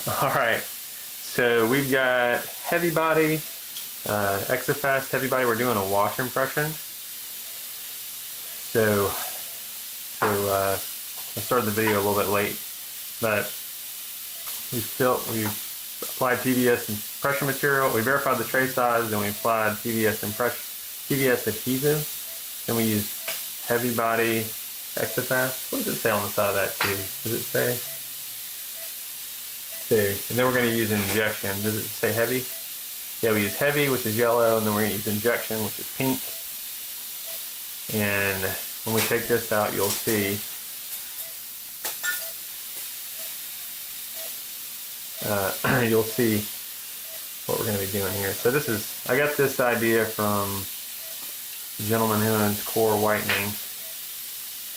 All right, so we've got heavy body, extra fast heavy body. We're doing a wash impression. So I started the video a little bit late, but we applied PVS impression material. We verified the tray size, and we applied PVS adhesive. Then we used heavy body extra fast. What does it say on the side of that too? Does it say? And then we're going to use injection. Does it say heavy? Yeah, we use heavy, which is yellow, and then we're going to use injection, which is pink. And when we take this out, you'll see what we're going to be doing here. So I got this idea from the gentleman who owns Core Whitening.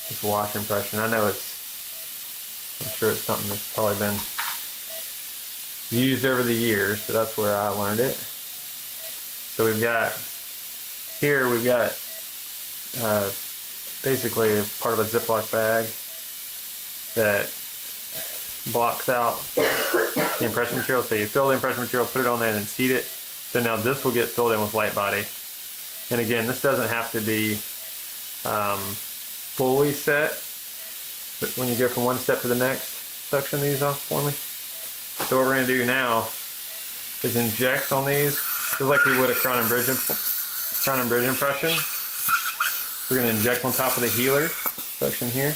This wash impression. I'm sure it's something that's probably been used over the years, so that's where I learned it. So we've got basically part of a Ziploc bag that blocks out the impression material. So you fill the impression material, put it on there, and then seat it. So now this will get filled in with light body. And again, this doesn't have to be fully set, but when you go from one step to the next, suction these off for me. So what we're going to do now is inject on these, just like we would a crown and bridge impression. We're going to inject on top of the healer section here.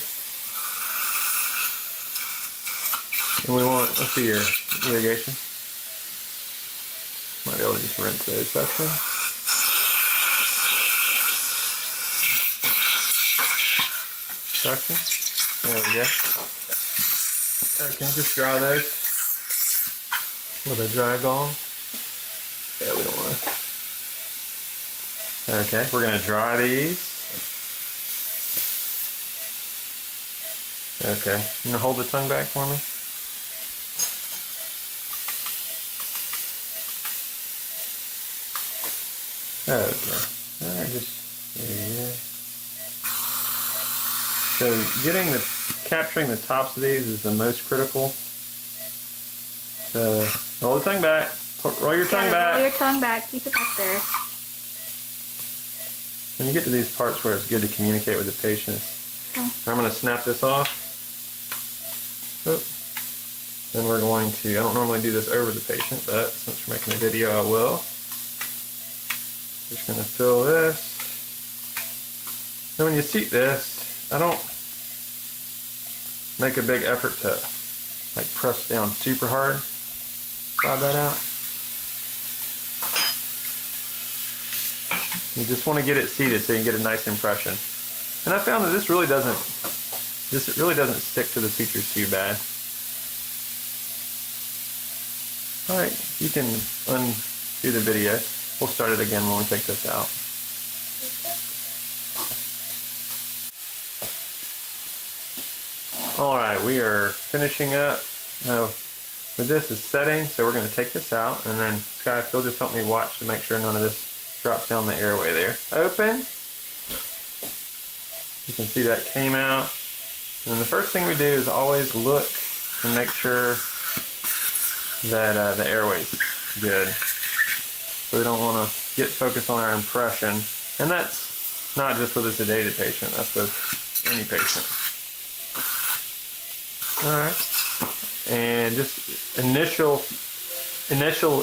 And we want, let's see your irrigation. Might be able to just rinse those sections. There we go. Okay, just dry those with a dry gauze. Yeah, we don't want to. Okay, we're going to dry these. Okay, you gonna hold the tongue back for me? Okay, alright, just there. So capturing the tops of these is the most critical. So roll the tongue back. Roll your tongue back. Roll your tongue back. Keep it back there. When you get to these parts where it's good to communicate with the patient, I'm going to snap this off. Oh. Then we're going to, I don't normally do this over the patient, but since we're making a video, I will. Just going to fill this. Then when you seat this, I don't make a big effort to like press down super hard. Slide that out. You just want to get it seated so you can get a nice impression. And I found that this really doesn't stick to the sutures too bad. Alright, you can undo the video. We'll start it again when we take this out. Alright, we are finishing up with this is setting, so we're going to take this out, and then Sky, if you'll just help me watch to make sure none of this drops down the airway there. Open. You can see that came out. And the first thing we do is always look and make sure that the airway's good. So we don't want to get focused on our impression. And that's not just with a sedated patient, that's with any patient. Alright. And just initial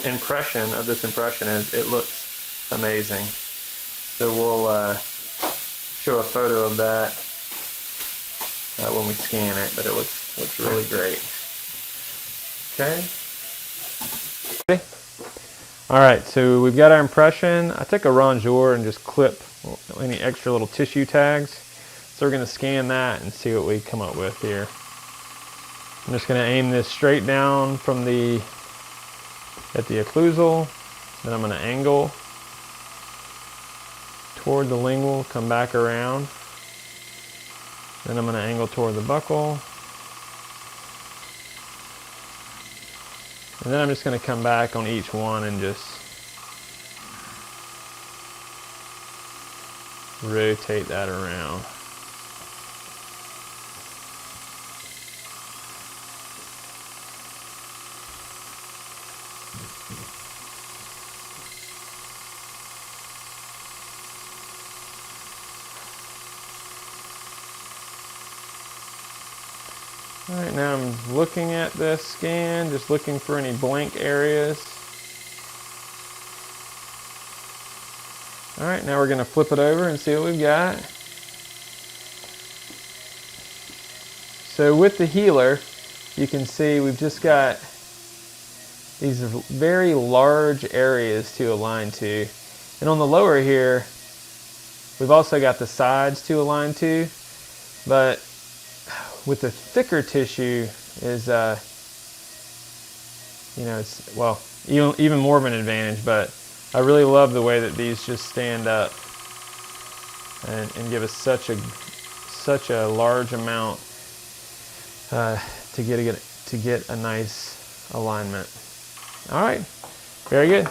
impression of this impression is it looks amazing. So we'll show a photo of that when we scan it, but it looks really great. Okay. Ready? All right, so we've got our impression. I took a rongeur and just clip any extra little tissue tags. So we're going to scan that and see what we come up with here. I'm just going to aim this straight down at the occlusal. Then I'm going to angle toward the lingual, come back around. Then I'm going to angle toward the buccal. And then I'm just going to come back on each one and just rotate that around. All right, now I'm looking at this scan, just looking for any blank areas. All right, now we're going to flip it over and see what we've got. So with the healer, you can see we've just got these very large areas to align to. And on the lower here, we've also got the sides to align to, but with the thicker tissue is, it's, well, even more of an advantage, but I really love the way that these just stand up and give us such a large amount to get a nice alignment. All right, very good.